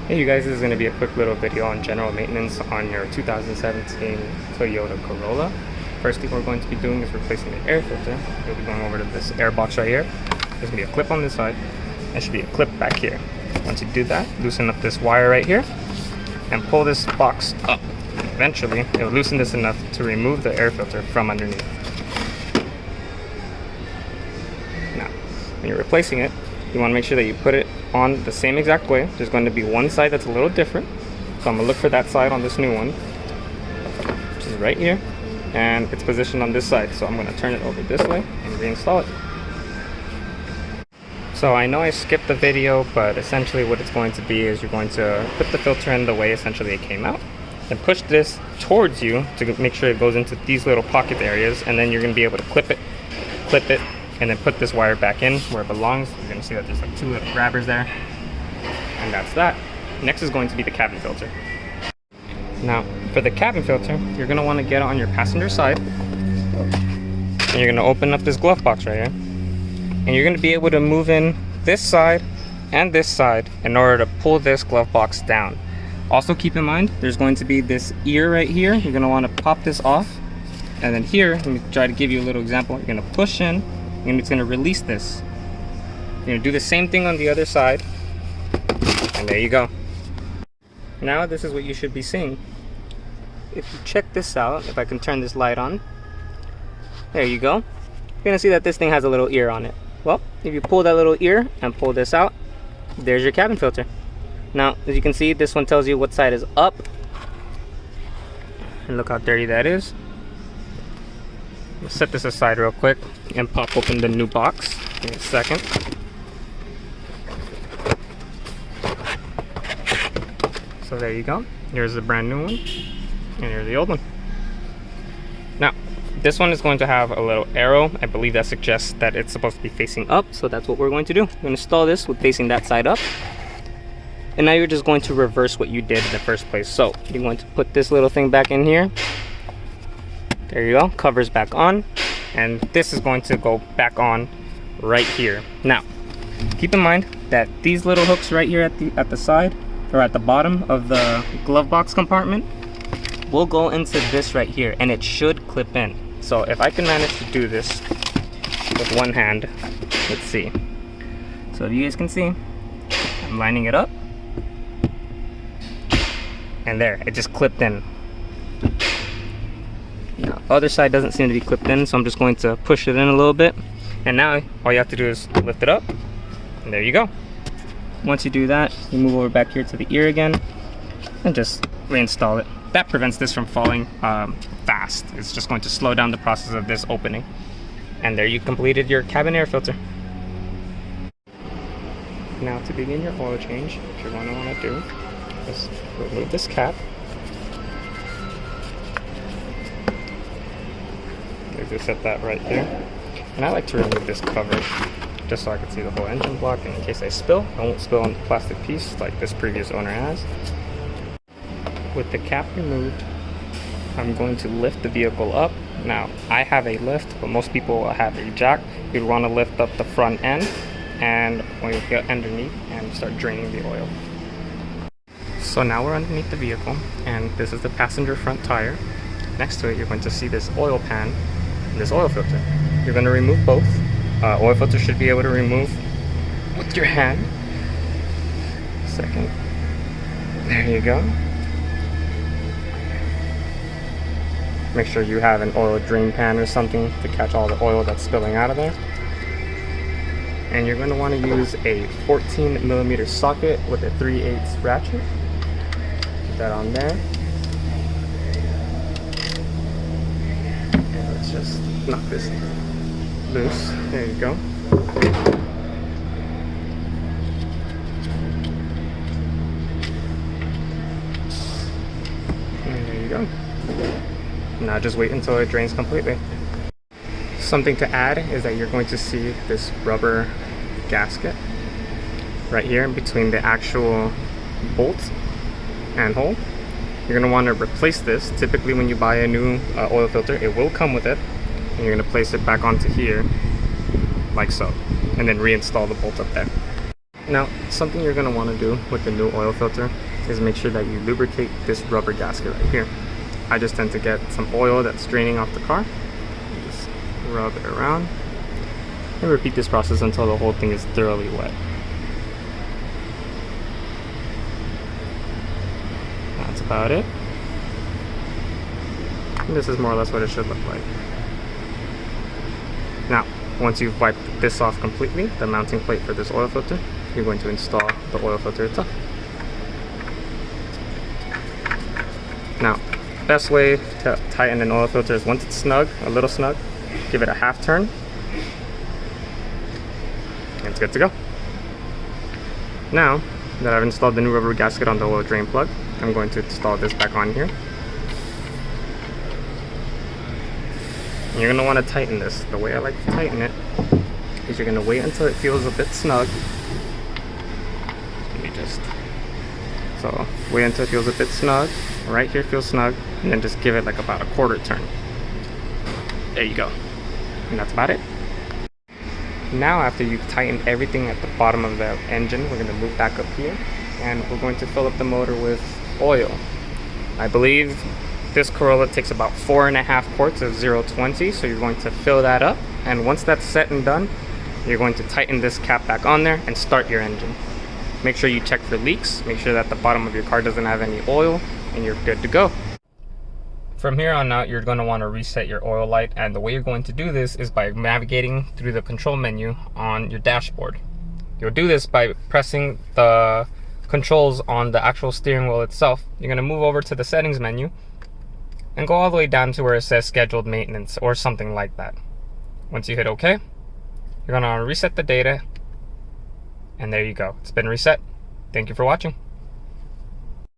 Hey you guys, this is going to be a quick little video on general maintenance on your 2017 Toyota Corolla. First thing we're going to be doing is replacing the air filter. We'll be going over to this air box right here. There's going to be a clip on this side. There should be a clip back here. Once you do that, loosen up this wire right here and pull this box up. Eventually, it will loosen this enough to remove the air filter from underneath. Now, when you're replacing it, you want to make sure that you put it on the same exact way. There's going to be one side that's a little different, so I'm going to look for that side on this new one, which is right here, and it's positioned on this side, so I'm going to turn it over this way and reinstall it. So I know I skipped the video, but essentially what it's going to be is you're going to put the filter in the way essentially it came out, then push this towards you to make sure it goes into these little pocket areas, and then you're going to be able to clip it, and then put this wire back in where it belongs. You're going to see that there's like two little grabbers there, and that's that. Next is going to be the cabin filter. Now for the cabin filter, you're going to want to get it on your passenger side, and you're going to open up this glove box right here, and you're going to be able to move in this side and this side in order to pull this glove box down. Also keep in mind there's going to be this ear right here. You're going to want to pop this off, and then here, let me try to give you a little example. You're going to push in, and it's going to release this. You're going to do the same thing on the other side, and there you go. Now this is what you should be seeing. If you check this out, if I can turn this light on, there you go. You're going to see that this thing has a little ear on it. Well, if you pull that little ear and pull this out, there's your cabin filter. Now as you can see, this one tells you what side is up, and look how dirty that is. We'll set this aside real quick and pop open the new box. Give me a second. So there you go. Here's the brand new one, and here's the old one. Now, this one is going to have a little arrow. I believe that suggests that it's supposed to be facing up, so that's what we're going to do. We're going to install this with facing that side up. And now you're just going to reverse what you did in the first place. So you're going to put this little thing back in here. There you go, covers back on, and this is going to go back on right here. Now, keep in mind that these little hooks right here at the side, or at the bottom of the glove box compartment, will go into this right here, and it should clip in. So if I can manage to do this with one hand, let's see. So if you guys can see, I'm lining it up, and there, it just clipped in. Now, the other side doesn't seem to be clipped in, so I'm just going to push it in a little bit. And now all you have to do is lift it up, and there you go. Once you do that, you move over back here to the ear again and just reinstall it. That prevents this from falling fast. It's just going to slow down the process of this opening. And there you completed your cabin air filter. Now to begin your oil change, what you're going to want to do is remove this cap. Just set that right there, and I like to remove this cover just so I can see the whole engine block, and in case I spill, I won't spill on the plastic piece like this previous owner has. With the cap removed, I'm going to lift the vehicle up. Now I have a lift, but most people will have a jack. You'd want to lift up the front end, and when you get underneath and start draining the oil. So now we're underneath the vehicle, and this is the passenger front tire. Next to it, you're going to see this oil pan, this oil filter. You're going to remove both. Oil filter should be able to remove with your hand. Second. There you go. Make sure you have an oil drain pan or something to catch all the oil that's spilling out of there. And you're going to want to use a 14mm socket with a 3/8 ratchet. Put that on there. Just knock this loose. There you go. And there you go. Now just wait until it drains completely. Something to add is that you're going to see this rubber gasket right here in between the actual bolt and hole. You're going to want to replace this. Typically when you buy a new oil filter, it will come with it, and you're going to place it back onto here like so, and then reinstall the bolt up there. Now, something you're going to want to do with the new oil filter is make sure that you lubricate this rubber gasket right here. I just tend to get some oil that's draining off the car, and just rub it around, and repeat this process until the whole thing is thoroughly wet. That's about it. And this is more or less what it should look like. Now, once you've wiped this off completely, the mounting plate for this oil filter, you're going to install the oil filter itself. Now, best way to tighten an oil filter is once it's snug, a little snug, give it a half turn, and it's good to go. Now that I've installed the new rubber gasket on the oil drain plug, I'm going to install this back on here. And you're going to want to tighten this. The way I like to tighten it is you're going to wait until it feels a bit snug. So wait until it feels a bit snug. Right here feels snug, and then just give it like about a quarter turn. There you go. And that's about it. Now after you've tightened everything at the bottom of the engine, we're going to move back up here and we're going to fill up the motor with oil. I believe this Corolla takes about 4.5 quarts of 020, so you're going to fill that up, and once that's set and done, you're going to tighten this cap back on there and start your engine. Make sure you check for leaks, make sure that the bottom of your car doesn't have any oil, and you're good to go. From here on out, you're going to want to reset your oil light, and the way you're going to do this is by navigating through the control menu on your dashboard. You'll do this by pressing the controls on the actual steering wheel itself. You're going to move over to the settings menu and go all the way down to where it says scheduled maintenance or something like that. Once you hit OK, you're going to reset the data, and there you go. It's been reset. Thank you for watching.